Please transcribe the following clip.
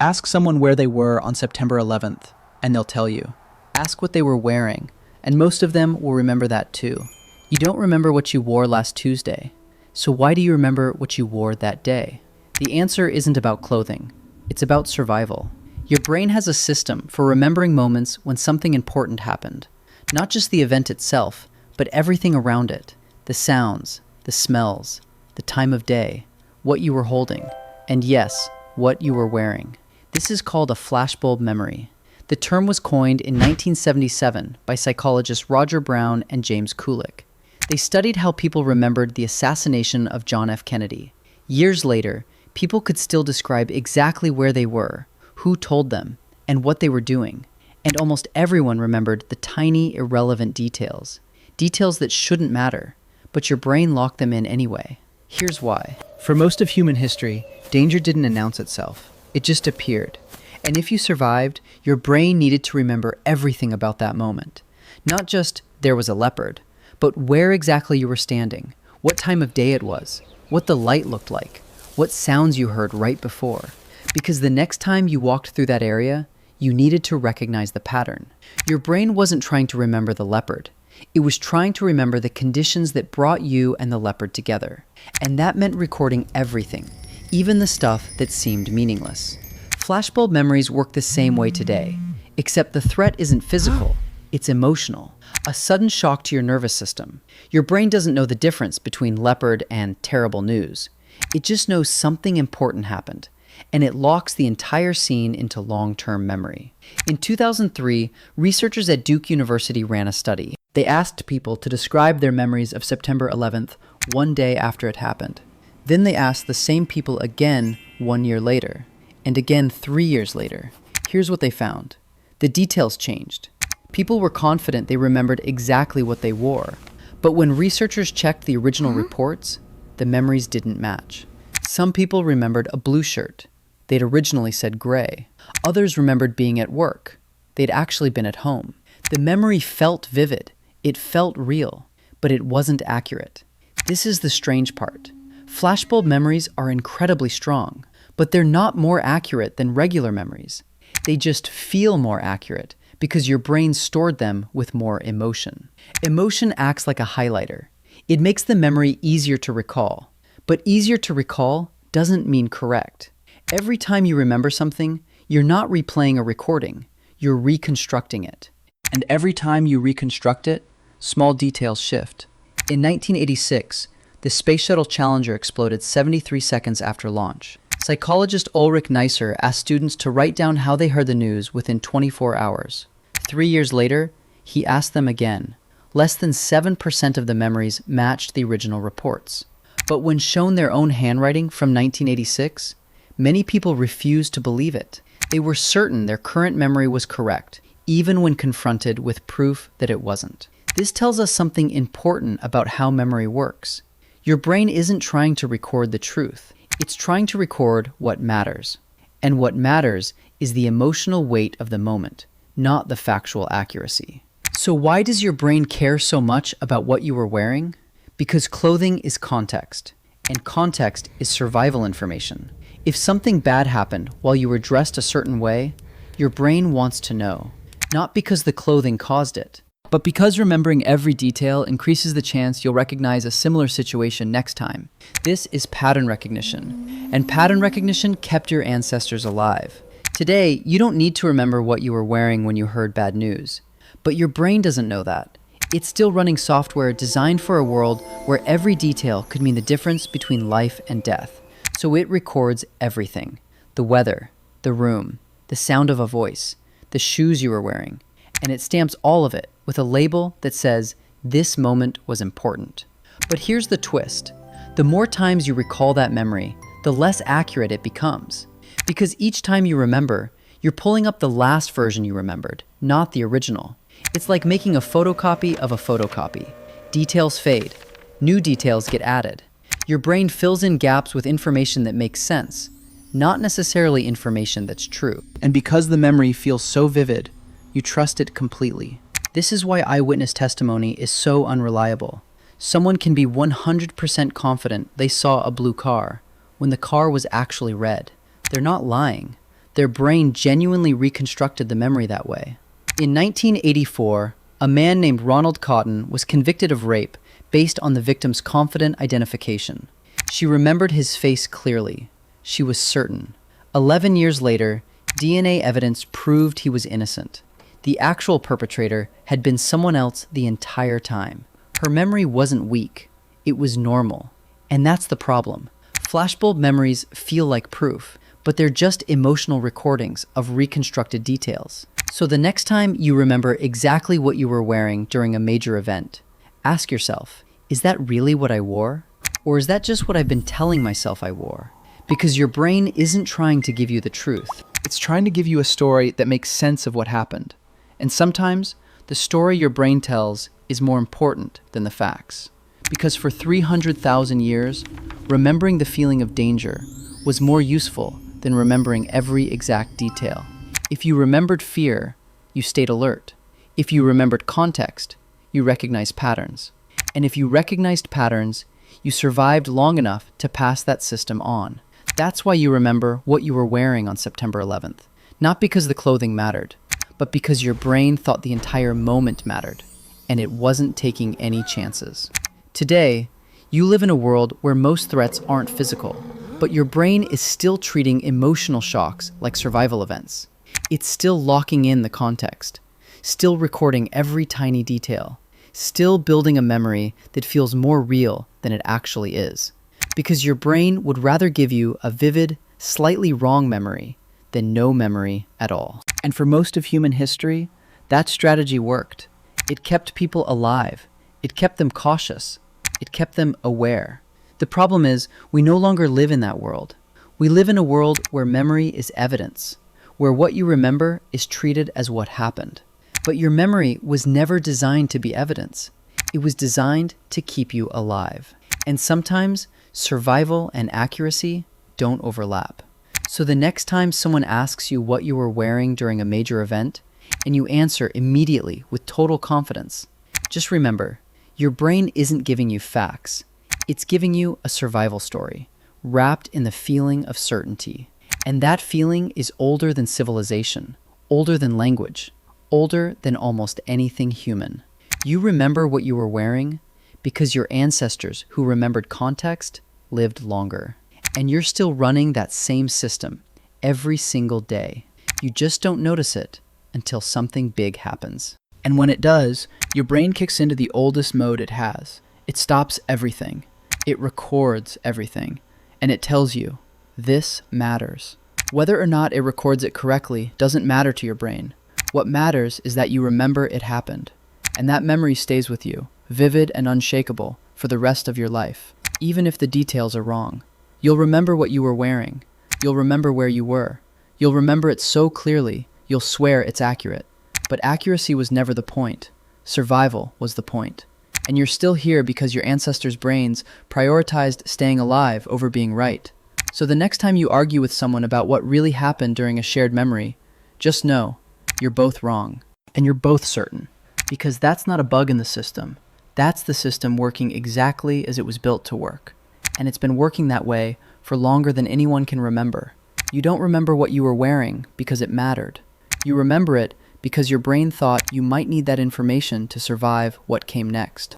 Ask someone where they were on September 11th, and they'll tell you. Ask what they were wearing, and most of them will remember that too. You don't remember what you wore last Tuesday, so why do you remember what you wore that day? The answer isn't about clothing. It's about survival. Your brain has a system for remembering moments when something important happened. Not just the event itself, but everything around it. The sounds, the smells, the time of day, what you were holding, and yes, what you were wearing. This is called a flashbulb memory. The term was coined in 1977 by psychologists Roger Brown and James Kulik. They studied how people remembered the assassination of John F. Kennedy. Years later, people could still describe exactly where they were, who told them, and what they were doing. And almost everyone remembered the tiny, irrelevant details. Details that shouldn't matter, but your brain locked them in anyway. Here's why. For most of human history, danger didn't announce itself. It just appeared. And if you survived, your brain needed to remember everything about that moment. Not just, there was a leopard, but where exactly you were standing, what time of day it was, what the light looked like, what sounds you heard right before. Because the next time you walked through that area, you needed to recognize the pattern. Your brain wasn't trying to remember the leopard. It was trying to remember the conditions that brought you and the leopard together. And that meant recording everything, even the stuff that seemed meaningless. Flashbulb memories work the same way today, except the threat isn't physical, it's emotional. A sudden shock to your nervous system. Your brain doesn't know the difference between leopard and terrible news. It just knows something important happened, and it locks the entire scene into long-term memory. In 2003, researchers at Duke University ran a study. They asked people to describe their memories of September 11th one day after it happened. Then they asked the same people again 1 year later, and again 3 years later. Here's what they found. The details changed. People were confident they remembered exactly what they wore, but when researchers checked the original reports, the memories didn't match. Some people remembered a blue shirt. They'd originally said gray. Others remembered being at work. They'd actually been at home. The memory felt vivid. It felt real, but it wasn't accurate. This is the strange part. Flashbulb memories are incredibly strong, but they're not more accurate than regular memories. They just feel more accurate because your brain stored them with more emotion. Emotion acts like a highlighter. It makes the memory easier to recall, but easier to recall doesn't mean correct. Every time you remember something, you're not replaying a recording, you're reconstructing it. And every time you reconstruct it, small details shift. In 1986, the Space Shuttle Challenger exploded 73 seconds after launch. Psychologist Ulrich Neisser asked students to write down how they heard the news within 24 hours. 3 years later, he asked them again. Less than 7% of the memories matched the original reports. But when shown their own handwriting from 1986, many people refused to believe it. They were certain their current memory was correct, even when confronted with proof that it wasn't. This tells us something important about how memory works. Your brain isn't trying to record the truth. It's trying to record what matters. And what matters is the emotional weight of the moment, not the factual accuracy. So why does your brain care so much about what you were wearing? Because clothing is context, and context is survival information. If something bad happened while you were dressed a certain way, your brain wants to know, not because the clothing caused it, but because remembering every detail increases the chance you'll recognize a similar situation next time. This is pattern recognition, and pattern recognition kept your ancestors alive. Today, you don't need to remember what you were wearing when you heard bad news, but your brain doesn't know that. It's still running software designed for a world where every detail could mean the difference between life and death. So it records everything: the weather, the room, the sound of a voice, the shoes you were wearing, and it stamps all of it with a label that says, this moment was important. But here's the twist. The more times you recall that memory, the less accurate it becomes. Because each time you remember, you're pulling up the last version you remembered, not the original. It's like making a photocopy of a photocopy. Details fade. New details get added. Your brain fills in gaps with information that makes sense, not necessarily information that's true. And because the memory feels so vivid, you trust it completely. This is why eyewitness testimony is so unreliable. Someone can be 100% confident they saw a blue car when the car was actually red. They're not lying. Their brain genuinely reconstructed the memory that way. In 1984, a man named Ronald Cotton was convicted of rape based on the victim's confident identification. She remembered his face clearly. She was certain. 11 years later, DNA evidence proved he was innocent. The actual perpetrator had been someone else the entire time. Her memory wasn't weak. It was normal. And that's the problem. Flashbulb memories feel like proof, but they're just emotional recordings of reconstructed details. So the next time you remember exactly what you were wearing during a major event, ask yourself, is that really what I wore? Or is that just what I've been telling myself I wore? Because your brain isn't trying to give you the truth. It's trying to give you a story that makes sense of what happened. And sometimes, the story your brain tells is more important than the facts. Because for 300,000 years, remembering the feeling of danger was more useful than remembering every exact detail. If you remembered fear, you stayed alert. If you remembered context, you recognized patterns. And if you recognized patterns, you survived long enough to pass that system on. That's why you remember what you were wearing on September 11th. Not because the clothing mattered, but because your brain thought the entire moment mattered, and it wasn't taking any chances. Today, you live in a world where most threats aren't physical, but your brain is still treating emotional shocks like survival events. It's still locking in the context, still recording every tiny detail, still building a memory that feels more real than it actually is. Because your brain would rather give you a vivid, slightly wrong memory than no memory at all. And for most of human history, that strategy worked. It kept people alive. It kept them cautious. It kept them aware. The problem is, we no longer live in that world. We live in a world where memory is evidence, where what you remember is treated as what happened. But your memory was never designed to be evidence. It was designed to keep you alive. And sometimes, survival and accuracy don't overlap. So the next time someone asks you what you were wearing during a major event, and you answer immediately with total confidence, just remember, your brain isn't giving you facts. It's giving you a survival story, wrapped in the feeling of certainty. And that feeling is older than civilization, older than language, older than almost anything human. You remember what you were wearing because your ancestors who remembered context lived longer. And you're still running that same system every single day. You just don't notice it until something big happens. And when it does, your brain kicks into the oldest mode it has. It stops everything. It records everything. And it tells you, this matters. Whether or not it records it correctly doesn't matter to your brain. What matters is that you remember it happened. And that memory stays with you, vivid and unshakable, for the rest of your life. Even if the details are wrong. You'll remember what you were wearing. You'll remember where you were. You'll remember it so clearly, you'll swear it's accurate. But accuracy was never the point. Survival was the point. And you're still here because your ancestors' brains prioritized staying alive over being right. So the next time you argue with someone about what really happened during a shared memory, just know, you're both wrong. And you're both certain. Because that's not a bug in the system. That's the system working exactly as it was built to work. And it's been working that way for longer than anyone can remember. You don't remember what you were wearing because it mattered. You remember it because your brain thought you might need that information to survive what came next.